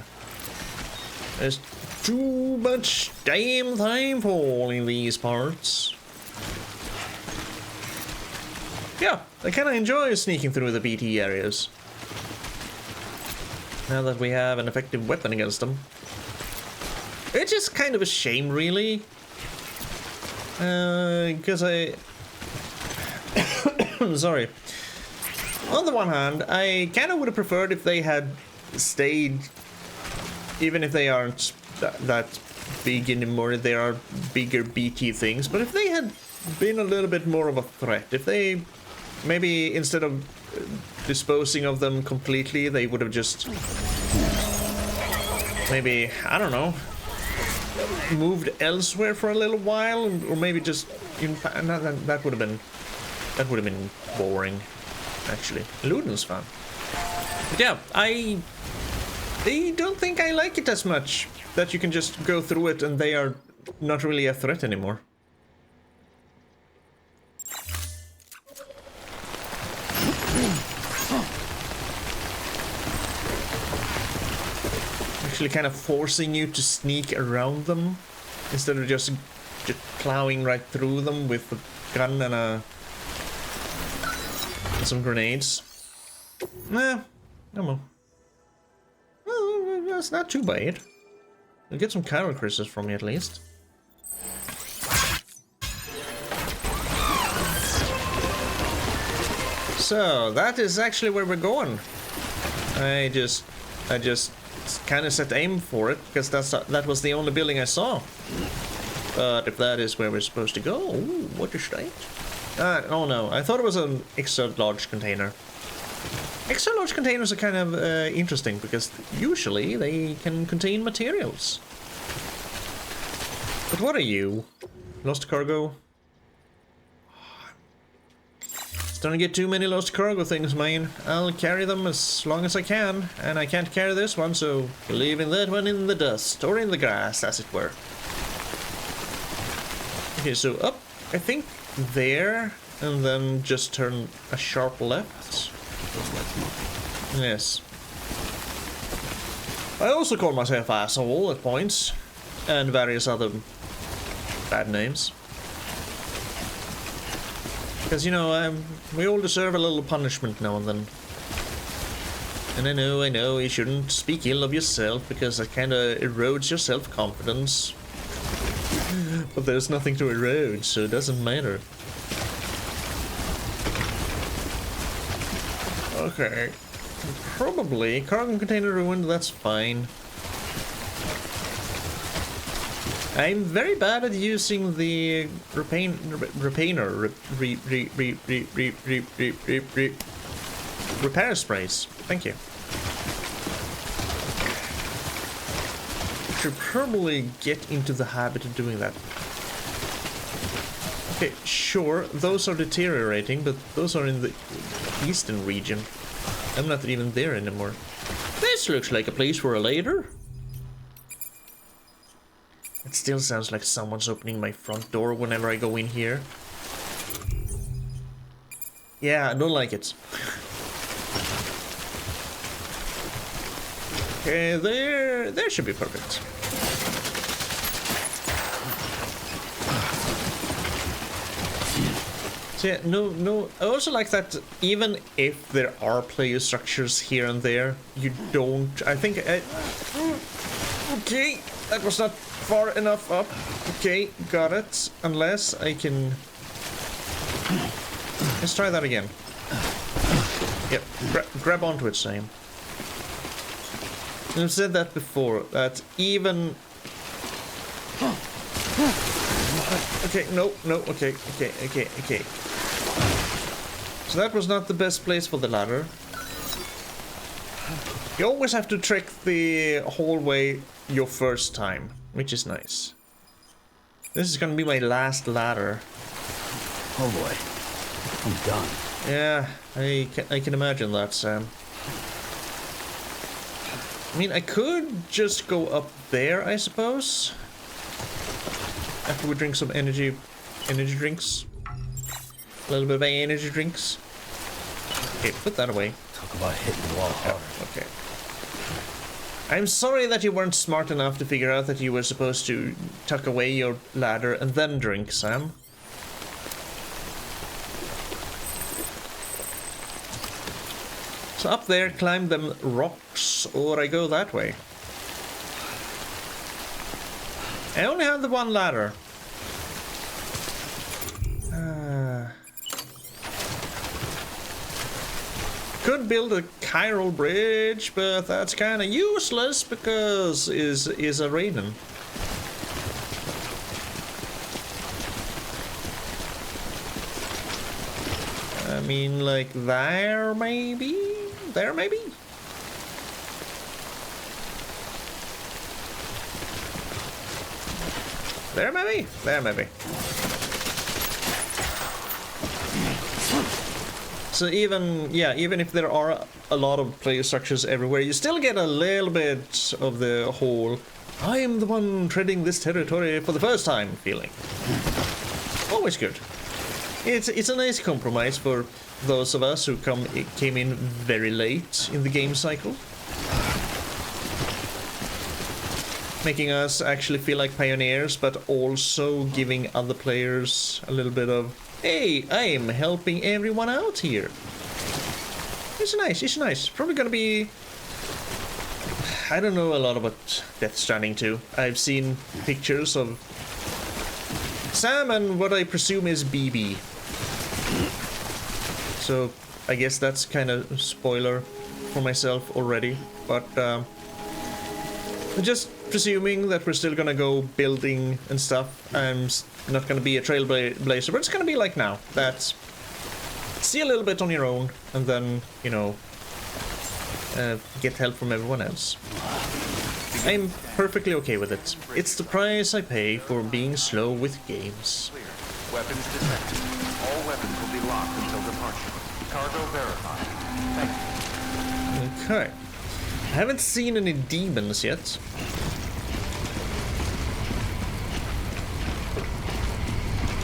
There's too much damn time fall in these parts. Yeah, I kind of enjoy sneaking through the BT areas. Now that we have an effective weapon against them. It's just kind of a shame, really. Because Sorry. On the one hand, I kind of would have preferred if they had stayed, even if they aren't that big anymore, they are bigger BT things, but if they had been a little bit more of a threat, if they maybe instead of disposing of them completely, they would have just maybe, I don't know, moved elsewhere for a little while, or maybe just that would have been boring, actually. Luden's fun. But yeah, I don't think I like it as much that you can just go through it and they are not really a threat anymore. Actually kind of forcing you to sneak around them instead of just plowing right through them with a gun and some grenades. Nah, no more. Well, that's not too bad. You'll get some Chiral crystals from me at least. So that is actually where we're going. I just kind of set aim for it because that was the only building I saw. But if that is where we're supposed to go, ooh, what is that? Oh no, I thought it was an extra large container. Extra large containers are kind of interesting because usually they can contain materials. But what are you? Lost cargo? Don't get too many lost cargo things, man. I'll carry them as long as I can, and I can't carry this one, so leaving that one in the dust, or in the grass, as it were. Okay, so up, I think there, and then just turn a sharp left. Yes. I also call myself asshole at points, and various other bad names. Because, you know, we all deserve a little punishment now and then. And I know, you shouldn't speak ill of yourself, because that kind of erodes your self-confidence. But there's nothing to erode, so it doesn't matter. Okay. Probably. Cargo container ruined, that's fine. I'm very bad at using the repair sprays. Thank you. Should probably get into the habit of doing that. Okay, sure, those are deteriorating, but those are in the eastern region. I'm not even there anymore. This looks like a place for a ladder. It still sounds like someone's opening my front door whenever I go in here. Yeah, I don't like it. Okay, there should be perfect. So yeah, no, I also like that even if there are player structures here and there, you don't, I think, okay, that was not far enough up. Okay, got it. Unless I can... Let's try that again. Yep, grab onto it, Sam. I've said that before, that even... Okay, no, okay. So that was not the best place for the ladder. You always have to trick the hallway your first time, which is nice. This is gonna be my last ladder. Oh boy, I'm done. Yeah, I can imagine that, Sam. I mean, I could just go up there, I suppose. After we drink some energy drinks. A little bit of energy drinks. Okay, put that away. Talk about hitting the wall hard. Okay. I'm sorry that you weren't smart enough to figure out that you were supposed to tuck away your ladder and then drink, Sam. So up there, climb them rocks, or I go that way. I only have the one ladder. Could build a chiral bridge, but that's kind of useless because is a Raiden. I mean, like there maybe? There maybe? There maybe? There maybe. So even, yeah, even if there are a lot of player structures everywhere, you still get a little bit of the whole I am the one treading this territory for the first time feeling. Always good. It's a nice compromise for those of us who came in very late in the game cycle. Making us actually feel like pioneers, but also giving other players a little bit of, hey, I'm helping everyone out here. It's nice, it's nice. Probably gonna be... I don't know a lot about Death Stranding 2. I've seen pictures of Sam and what I presume is BB. So I guess that's kind of a spoiler for myself already. But just presuming that we're still gonna go building and stuff. I'm not gonna be a trailblazer, but it's gonna be like now. That's see a little bit on your own, and then, you know, get help from everyone else. I'm perfectly okay with it. It's the price I pay for being slow with games. Clear. Weapons detected. All weapons will be locked until departure. Cargo verified. Thank you. Okay. I haven't seen any demons yet.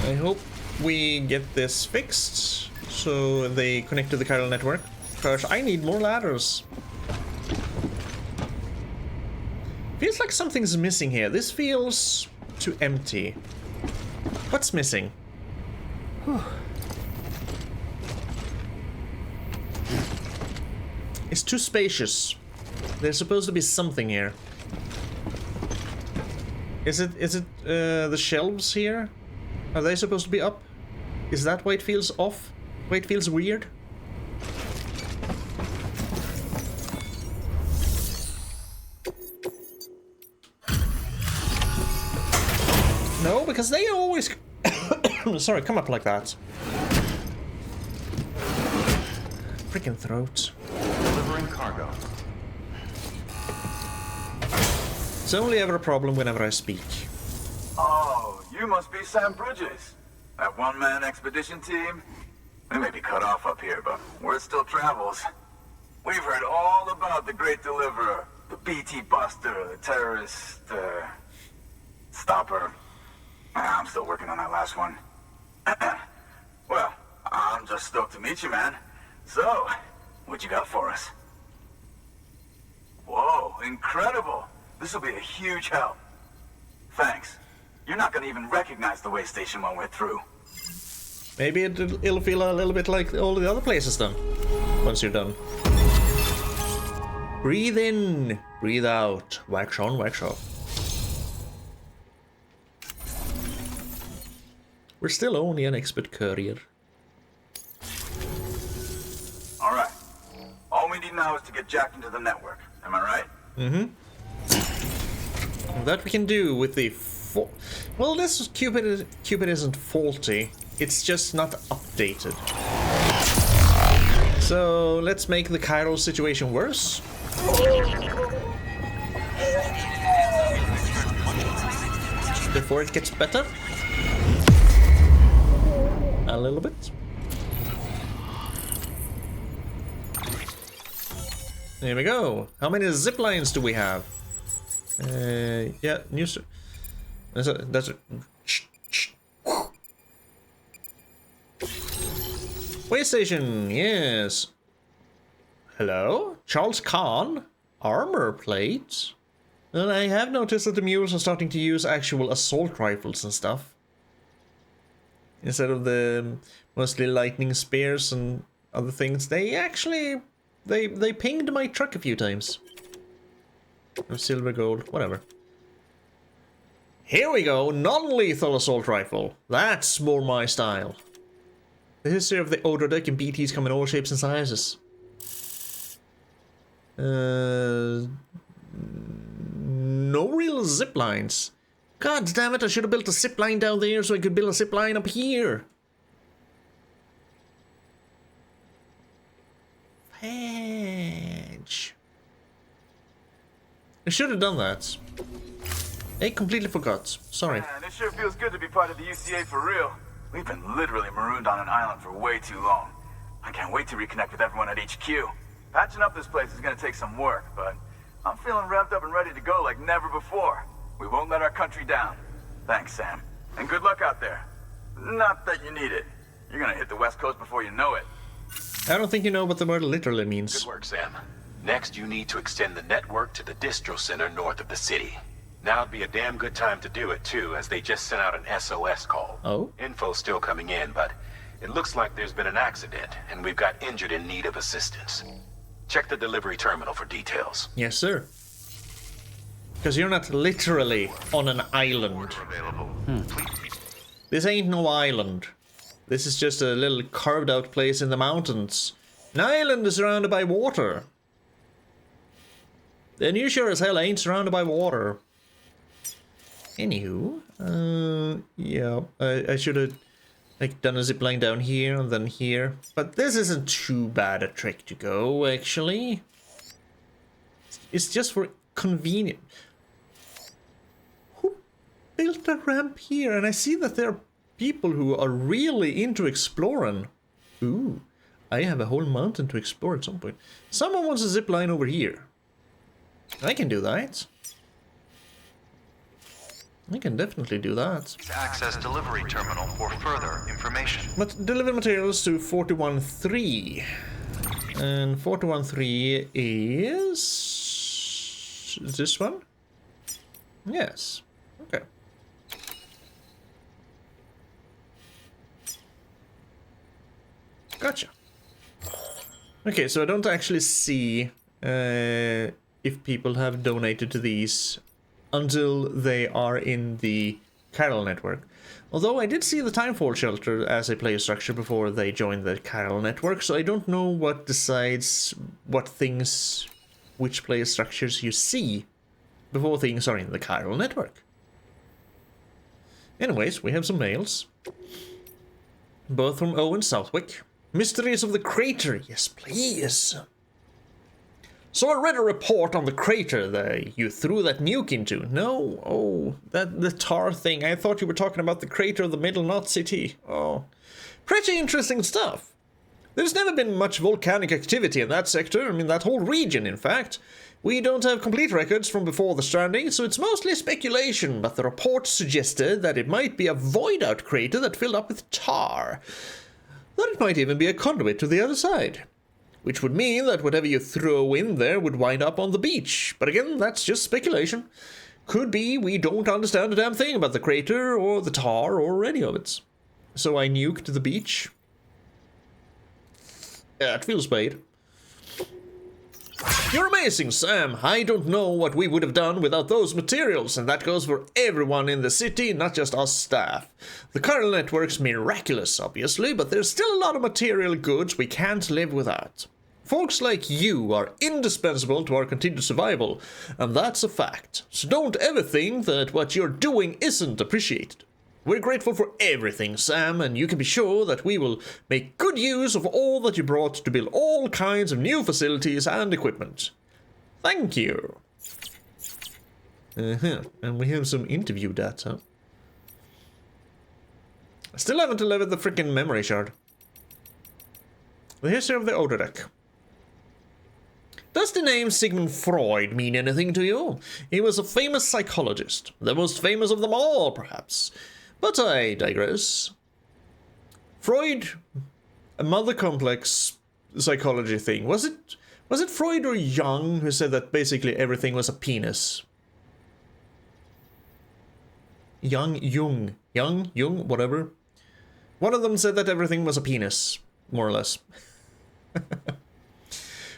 I hope we get this fixed so they connect to the chiral network. Because I need more ladders. Feels like something's missing here. This feels too empty. What's missing? It's too spacious. There's supposed to be something here. Is it the shelves here? Are they supposed to be up? Is that why it feels off? Why it feels weird? No, because they always sorry, come up like that. Freaking throat. Delivering cargo. It's only ever a problem whenever I speak. Oh, you must be Sam Bridges. That one-man expedition team? We may be cut off up here, but word still travels. We've heard all about the Great Deliverer, the BT Buster, the terrorist, stopper. I'm still working on that last one. Well, I'm just stoked to meet you, man. So, what you got for us? Whoa, incredible. This will be a huge help. Thanks. You're not gonna even recognize the way station when we're through. Maybe it'll feel a little bit like all the other places then, once you're done. Breathe in, breathe out, wax on, wax off. We're still only an expert courier. Alright. All we need now is to get jacked into the network. Am I right? Mm-hmm. That we can do with the well, this Cupid isn't faulty. It's just not updated. So let's make the chiral situation worse. Before it gets better. A little bit. There we go. How many zip lines do we have? Yeah, new. That's a. Way station, yes. Hello? Charles Khan? Armor plate? And I have noticed that the mules are starting to use actual assault rifles and stuff. Instead of the mostly lightning spears and other things, they actually... They pinged my truck a few times. Silver, gold, whatever. Here we go, non-lethal assault rifle. That's more my style. The history of the older deck and BTs come in all shapes and sizes. No real zip lines. God damn it, I should have built a zip line down there so I could build a zip line up here. Fudge. I should have done that. I completely forgot. Sorry. Man, it sure feels good to be part of the UCA for real. We've been literally marooned on an island for way too long. I can't wait to reconnect with everyone at HQ. Patching up this place is gonna take some work, but I'm feeling revved up and ready to go like never before. We won't let our country down. Thanks, Sam. And good luck out there. Not that you need it. You're gonna hit the West Coast before you know it. I don't think you know what the word literally means. Good work, Sam. Next, you need to extend the network to the distro center north of the city. Now'd be a damn good time to do it, too, as they just sent out an SOS call. Oh? Info's still coming in, but it looks like there's been an accident, and we've got injured in need of assistance. Check the delivery terminal for details. Yes, sir. Because you're not literally on an island. This ain't no island. This is just a little carved out place in the mountains. An island is surrounded by water. And you sure as hell ain't surrounded by water. Anywho, yeah, I should have like done a zipline down here and then here. But this isn't too bad a trick to go, actually. It's just for convenient. Who built a ramp here? And I see that there are people who are really into exploring. Ooh, I have a whole mountain to explore at some point. Someone wants a zip line over here. I can do that. I can definitely do that. Access delivery terminal for further information. But deliver materials to 41-3. And 41-3 is this one? Yes. Okay. Gotcha. Okay, so I don't actually see if people have donated to these until they are in the Carol network. Although I did see the Timefall shelter as a player structure before they joined the Carol network, so I don't know what decides what things, which player structures you see before things are in the Carol network. Anyways, we have some mails. Both from Owen Southwick. Mysteries of the crater, yes please. So I read a report on the crater that you threw that nuke into. No, oh, the tar thing. I thought you were talking about the crater of the Middle Knot City. Oh, pretty interesting stuff. There's never been much volcanic activity in that sector. I mean, that whole region, in fact. We don't have complete records from before the Stranding, so it's mostly speculation, but the report suggested that it might be a void-out crater that filled up with tar. That it might even be a conduit to the other side. Which would mean that whatever you throw in there would wind up on the beach. But again, that's just speculation. Could be we don't understand a damn thing about the crater, or the tar, or any of it. So I nuked the beach. Yeah, it feels bad. You're amazing, Sam. I don't know what we would have done without those materials, and that goes for everyone in the city, not just us staff. The Carol network's miraculous, obviously, but there's still a lot of material goods we can't live without. Folks like you are indispensable to our continued survival, and that's a fact. So don't ever think that what you're doing isn't appreciated. We're grateful for everything, Sam, and you can be sure that we will make good use of all that you brought to build all kinds of new facilities and equipment. Thank you. And we have some interview data. I still haven't delivered the freaking memory shard. The history of the Odorek. Does the name Sigmund Freud mean anything to you? He was a famous psychologist, the most famous of them all, perhaps. But I digress. Freud, a mother complex psychology thing. Was it Freud or Jung who said that basically everything was a penis? Jung, whatever. One of them said that everything was a penis, more or less.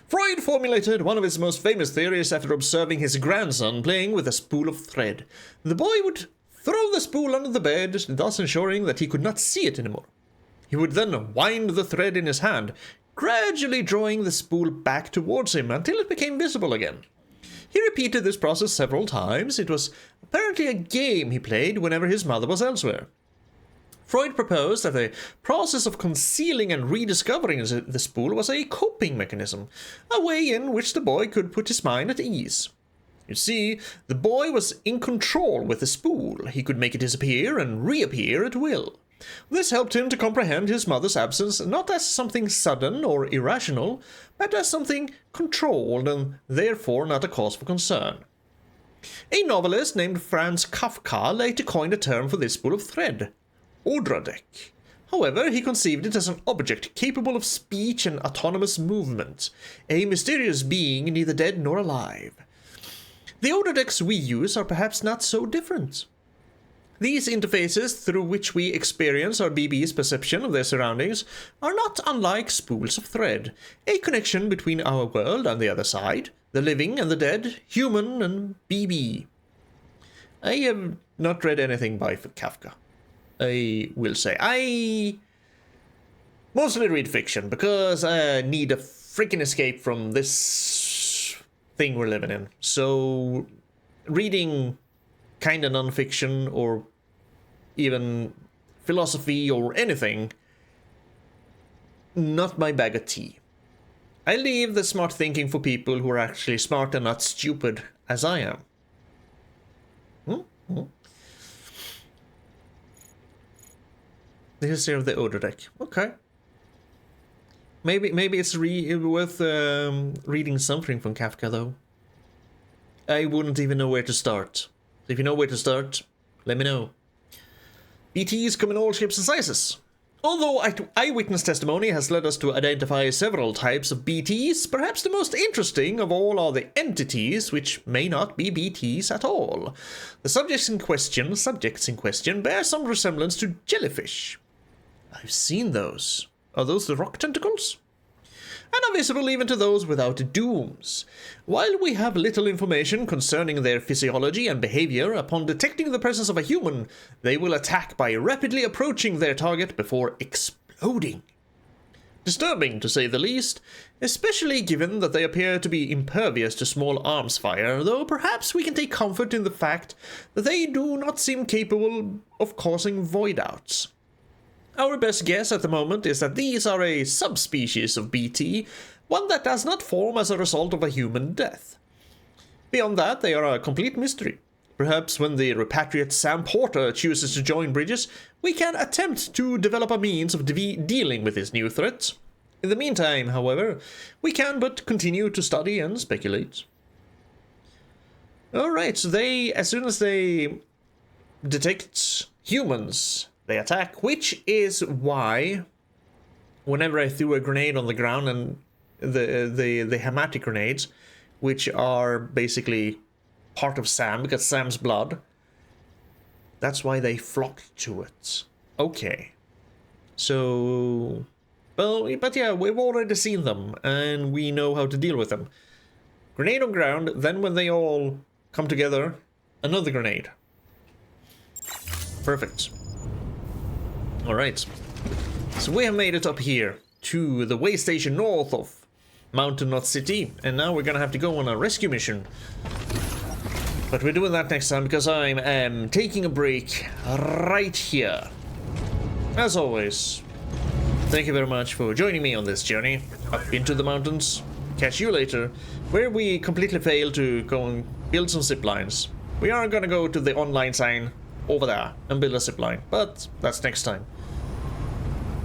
Freud formulated one of his most famous theories after observing his grandson playing with a spool of thread. The boy would throw the spool under the bed, thus ensuring that he could not see it anymore. He would then wind the thread in his hand, gradually drawing the spool back towards him until it became visible again. He repeated this process several times. It was apparently a game he played whenever his mother was elsewhere. Freud proposed that the process of concealing and rediscovering the spool was a coping mechanism, a way in which the boy could put his mind at ease. You see, the boy was in control with the spool. He could make it disappear and reappear at will. This helped him to comprehend his mother's absence not as something sudden or irrational, but as something controlled and therefore not a cause for concern. A novelist named Franz Kafka later coined a term for this spool of thread: Odradek. However, he conceived it as an object capable of speech and autonomous movement, a mysterious being neither dead nor alive. The Odradeks we use are perhaps not so different. These interfaces through which we experience our BB's perception of their surroundings are not unlike spools of thread, a connection between our world and the other side, the living and the dead, human and BB. I have not read anything by Kafka, I will say. I mostly read fiction because I need a freaking escape from this thing we're living in. So reading kind of non-fiction or even philosophy or anything, not my bag of tea. I leave the smart thinking for people who are actually smart and not stupid as I am. The history of the Odradek. Okay. Maybe it's worth reading something from Kafka though. I wouldn't even know where to start. If you know where to start, let me know. BTs come in all shapes and sizes. Although eyewitness testimony has led us to identify several types of BTs, perhaps the most interesting of all are the entities which may not be BTs at all. The subjects in question bear some resemblance to jellyfish. I've seen those. Are those the rock tentacles? And are visible even to those without dooms. While we have little information concerning their physiology and behavior, upon detecting the presence of a human, they will attack by rapidly approaching their target before exploding. Disturbing, to say the least, especially given that they appear to be impervious to small arms fire, though perhaps we can take comfort in the fact that they do not seem capable of causing void-outs. Our best guess at the moment is that these are a subspecies of BT, one that does not form as a result of a human death. Beyond that, they are a complete mystery. Perhaps when the repatriate Sam Porter chooses to join Bridges, we can attempt to develop a means of dealing with this new threat. In the meantime, however, we can but continue to study and speculate. Alright, so as soon as they detect humans, they attack, which is why whenever I threw a grenade on the ground, and the hematic grenades, which are basically part of Sam, because Sam's blood, that's why they flocked to it. Okay. So, well, but yeah, we've already seen them, and we know how to deal with them. Grenade on ground, then when they all come together, another grenade. Perfect. Alright, so we have made it up here to the way station north of Mountain Knot City, and now we're gonna have to go on a rescue mission. But we're doing that next time because I'm taking a break right here. As always, thank you very much for joining me on this journey up into the mountains. Catch you later, where we completely failed to go and build some zip lines. We are gonna go to the online sign over there and build a zip line, but that's next time.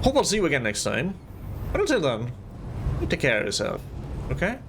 Hope I'll see you again next time. But until then, you take care of yourself, okay?